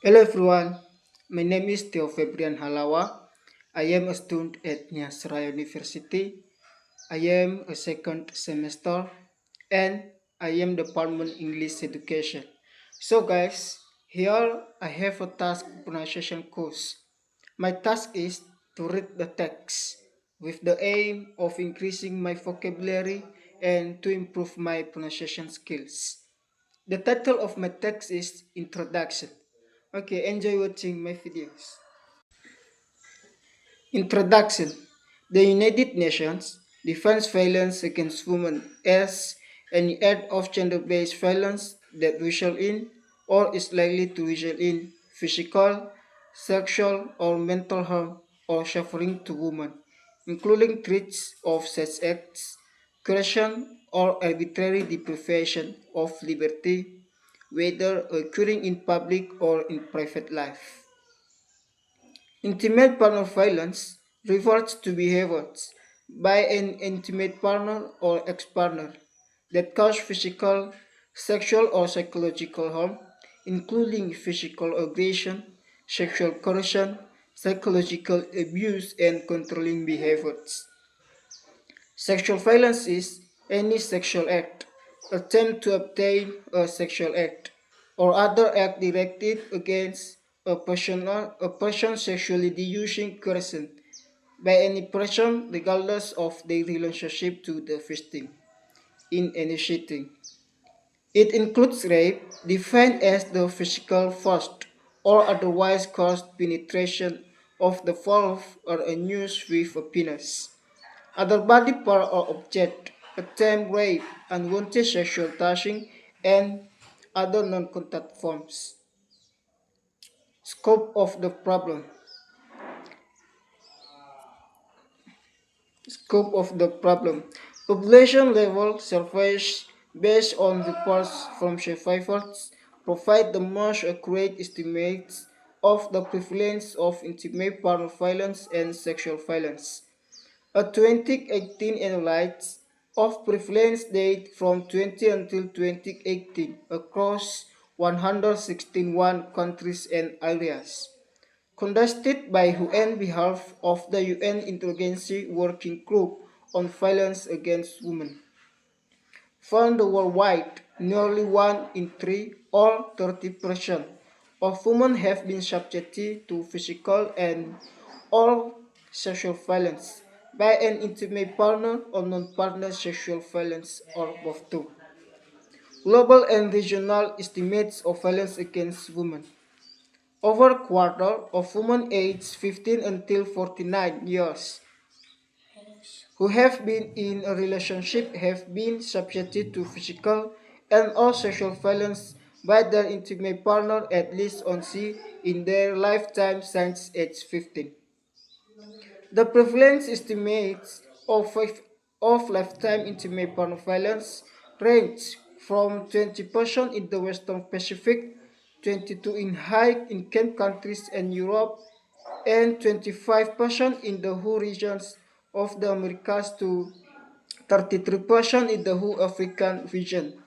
Hello everyone, my name is Febryan Halawa. I am a student at Nyasra University. I am a second semester and I am Department English Education. So guys, here I have a task pronunciation course. My task is to read the text with the aim of increasing my vocabulary and to improve my pronunciation skills. The title of my text is Introduction. Okay, enjoy watching my videos. Introduction. The United Nations defines violence against women as any act of gender-based violence that results in or is likely to result in physical, sexual, or mental harm or suffering to women, including threats of such acts, coercion, or arbitrary deprivation of liberty, whether occurring in public or in private life. Intimate partner violence refers to behaviors by an intimate partner or ex-partner that cause physical, sexual, or psychological harm, including physical aggression, sexual coercion, psychological abuse, and controlling behaviors. Sexual violence is any sexual act, attempt to obtain a sexual act, or other act directed against a person sexually using coercion by any person regardless of their relationship to the victim in initiating. It includes rape, defined as the physical forced or otherwise caused penetration of the vulva or anus with a penis. Other body part or object, attempt rape, unwanted sexual touching, and other non-contact forms. Scope of the problem. Scope of the problem. Population level surveys based on reports from survivors provide the most accurate estimates of the prevalence of intimate partner violence and sexual violence. A 2018 analysis of prevalence data from 20 until 2018 across 161 countries and areas, conducted by on behalf of the UN Interagency Working Group on Violence Against Women, found worldwide nearly 1 in 3, or 30%, of women have been subjected to physical and or sexual violence by an intimate partner or non-partner sexual violence or both two. Global and regional estimates of violence against women. Over a quarter of women aged 15 until 49 years who have been in a relationship have been subjected to physical and or sexual violence by their intimate partner at least once in their lifetime since age 15. The prevalence estimates of lifetime intimate partner violence range from 20% in the Western Pacific, 22 in high-income countries and Europe, and 25% in the whole regions of the Americas to 33% in the whole African region,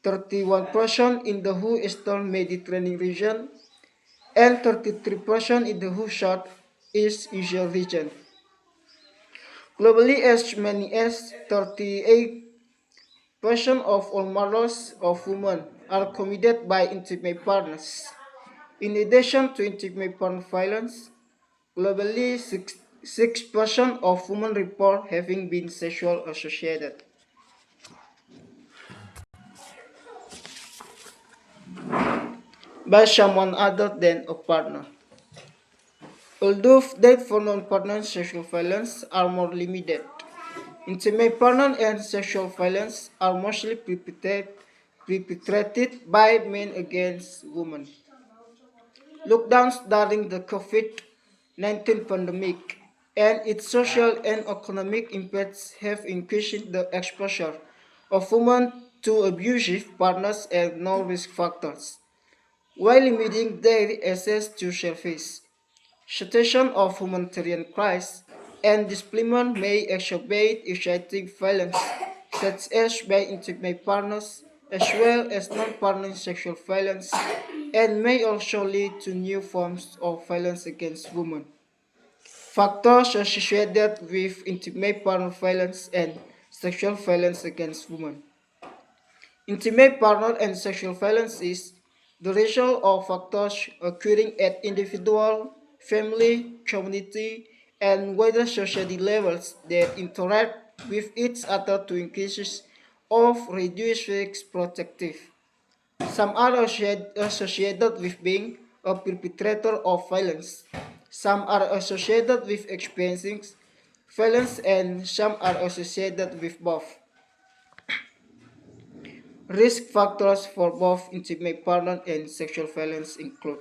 31% in the whole Eastern Mediterranean region, and 33% in the whole Southeast Asia region. Globally, as many as 38% of all murders of women are committed by intimate partners. In addition to intimate partner violence, globally 6% of women report having been sexually associated by someone other than a partner. Although deaths for non-partner sexual violence are more limited, intimate partner and sexual violence are mostly perpetrated by men against women. Lockdowns during the COVID-19 pandemic and its social and economic impacts have increased the exposure of women to abusive partners and no-risk factors, while limiting their access to service. Situation of humanitarian crisis and displacement may exacerbate exciting violence, such as by intimate partners, as well as non-partner sexual violence and may also lead to new forms of violence against women. Factors associated with intimate partner violence and sexual violence against women. Intimate partner and sexual violence is the result of factors occurring at individual, family, community, and wider society levels that interact with each other to increase or reduce risk protective. Some are associated with being a perpetrator of violence. Some are associated with experiencing violence and some are associated with both. Risk factors for both intimate partner and sexual violence include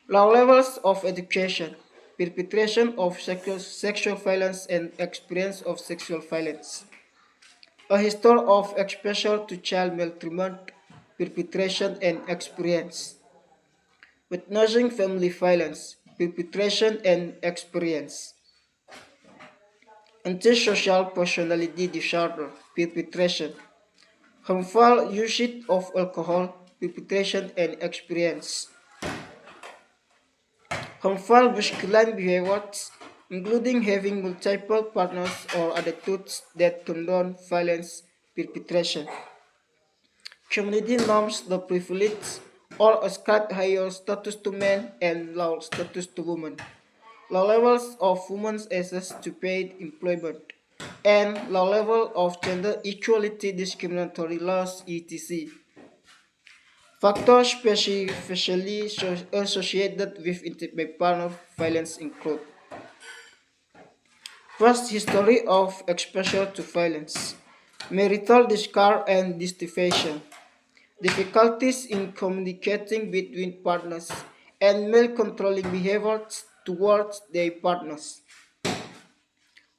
low levels of education, perpetration of sexual violence and experience of sexual violence, a history of exposure to child maltreatment, perpetration and experience, witnessing family violence, perpetration and experience, antisocial personality disorder, perpetration, harmful usage of alcohol, perpetration and experience, harmful masculine behaviors, including having multiple partners or attitudes that condone violence perpetration. Community norms the privilege or ascribe higher status to men and low status to women. Low levels of women's access to paid employment, and low level of gender equality discriminatory laws etc. Factors specifically associated with intimate partner violence include past history of exposure to violence, marital discord and dissatisfaction, difficulties in communicating between partners, and male controlling behaviors towards their partners.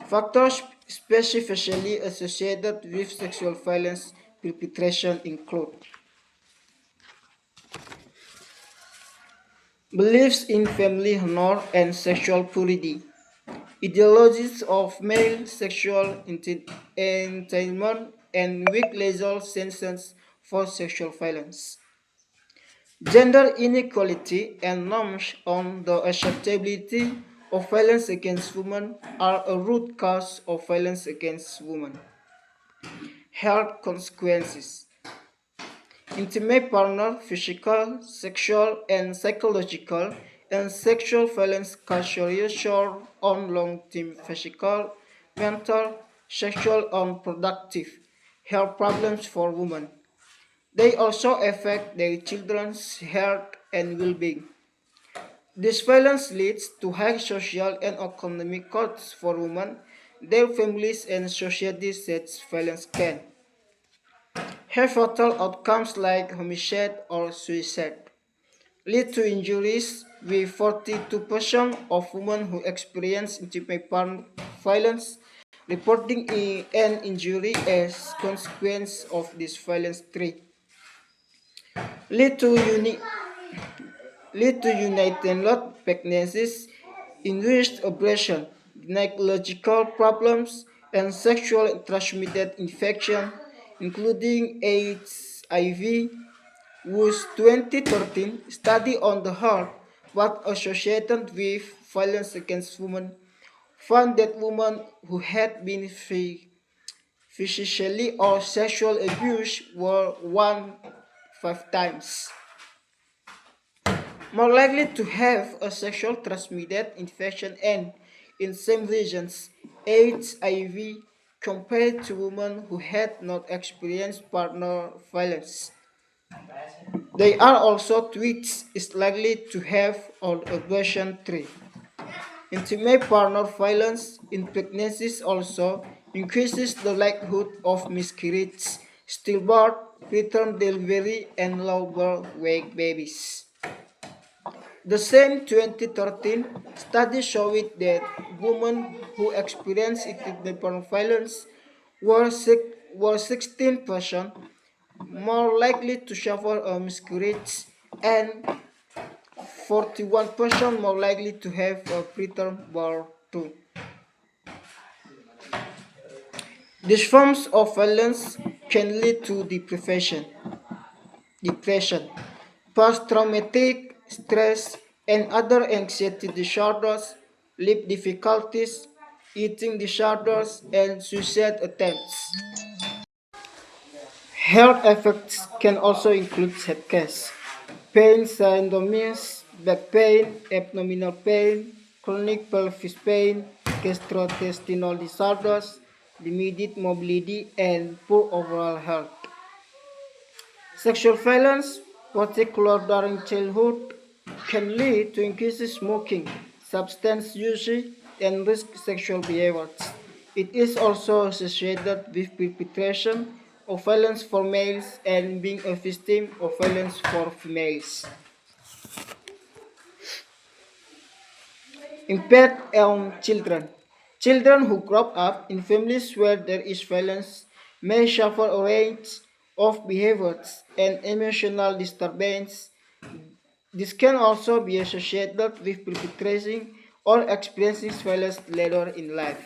Factors specifically associated with sexual violence perpetration include beliefs in family honor and sexual purity, ideologies of male sexual entitlement, and weak legal senses for sexual violence. Gender inequality and norms on the acceptability of violence against women are a root cause of violence against women. Health consequences. Intimate partner, physical, sexual, and psychological, and sexual violence carry short on long-term physical, mental, sexual, and productive health problems for women. They also affect their children's health and well-being. This violence leads to high social and economic costs for women, their families, and society such violence can have fatal outcomes like homicide or suicide, lead to injuries with 42% of women who experience intimate partner violence reporting an injury as consequence of this violence trait, lead to unique lead to united pregnancies, induced abortion, gynecological problems, and sexually transmitted infection, including HIV, whose 2013 study on the heart was associated with violence against women found that women who had been physically or sexually abused were 1.5 times more likely to have a sexual transmitted infection and, in some regions, HIV compared to women who had not experienced partner violence. They are also twice is likely to have an abortion trait. Intimate partner violence in pregnancies also increases the likelihood of miscarriage, stillbirth, preterm delivery, and low birth weight babies. The same 2013 study showed that women who experienced intimate violence were 16% more likely to suffer a miscarriage and 41% more likely to have a preterm birth too. These forms of violence can lead to depression, post-traumatic stress, and other anxiety disorders, sleep difficulties, eating disorders, and suicide attempts. Health effects can also include headaches, pain syndromes, back pain, abdominal pain, chronic pelvis pain, gastrointestinal disorders, limited mobility, and poor overall health. Sexual violence, particularly during childhood, can lead to increased smoking, substance use, and risk sexual behaviors. It is also associated with perpetration of violence for males and being a victim of violence for females. Impact on children. Children who grow up in families where there is violence may suffer a range of behaviors and emotional disturbance. This can also be associated with perpetrating or experiencing violence later in life.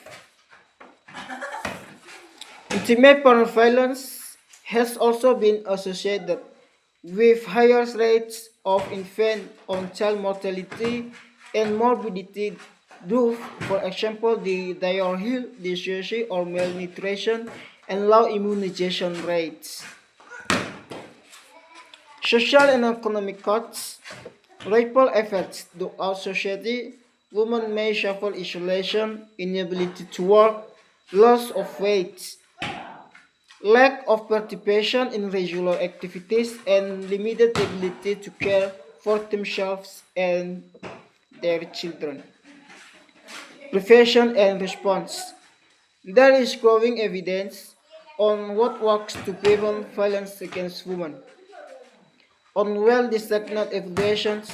Intimate partner violence has also been associated with higher rates of infant on child mortality and morbidity due, for example, the diarrhea, dysentery or malnutrition, and low immunization rates. Social and economic costs, ripple effects throughout society. Women may suffer isolation, inability to work, loss of weight, lack of participation in regular activities, and limited ability to care for themselves and their children. Prevention and response. There is growing evidence on what works to prevent violence against women. On well-designed evaluations,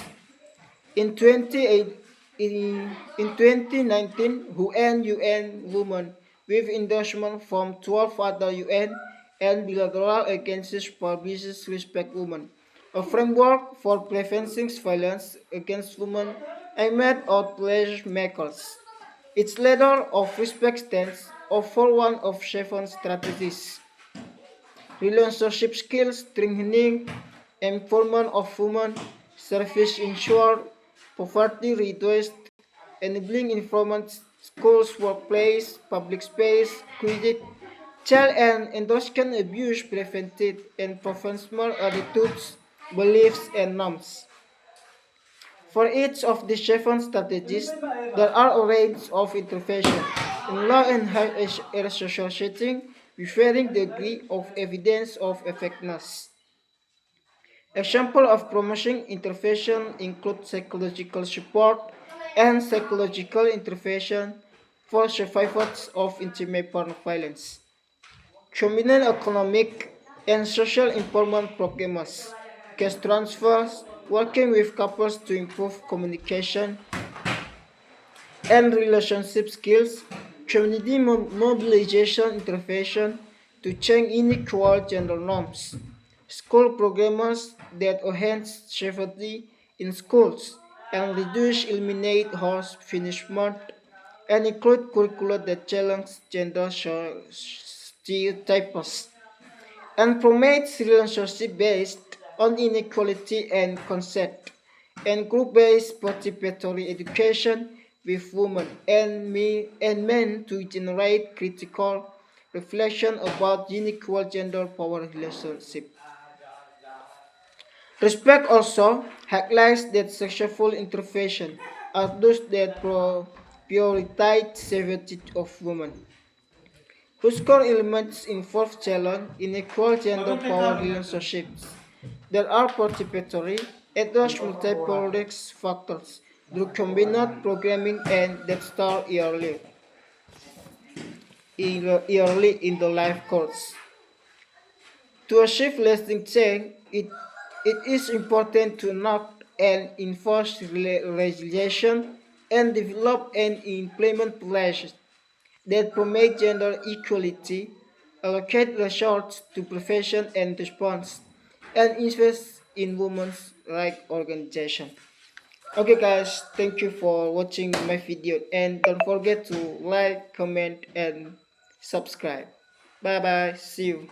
in 28 in 2019, UN Women, with endorsement from 12 other UN and bilateral agencies, publishes Respect Women, a framework for preventing violence against women aimed at makers. Its letter of respect stands for one of 7 strategies: relationship skills, training, empowerment of women, service ensured, poverty reduced, enabling environment, schools, workplace, public space, credit, child and adolescent abuse prevented, and professional attitudes, beliefs, and norms. For each of the 7 strategies, there are a range of intervention in law and higher social setting with varying degree of evidence of effectiveness. Examples of promotion intervention include psychological support and psychological intervention for survivors of intimate partner violence. Communal economic and social empowerment programs, cash transfers, working with couples to improve communication and relationship skills, community mobilization intervention to change unequal gender norms, school programs that enhance safety in schools and eliminate harsh punishment, and include curricula that challenge gender stereotypes and promotes relationship based on inequality and consent, and group-based participatory education with women and men to generate critical reflection about unequal gender power relationship. Respect also highlights that successful intervention are those that prioritize safety of women, whose core elements involve challenge inequal gender power relationships. There are participatory, address multiple risk factors through combined programming and that start early in the life course. To achieve lasting change, it is important to enact and enforce legislation and develop and implement policies that promote gender equality, allocate resources to prevention and response, and invest in women's rights organizations. Okay guys, thank you for watching my video and don't forget to like, comment, and subscribe. Bye bye, see you.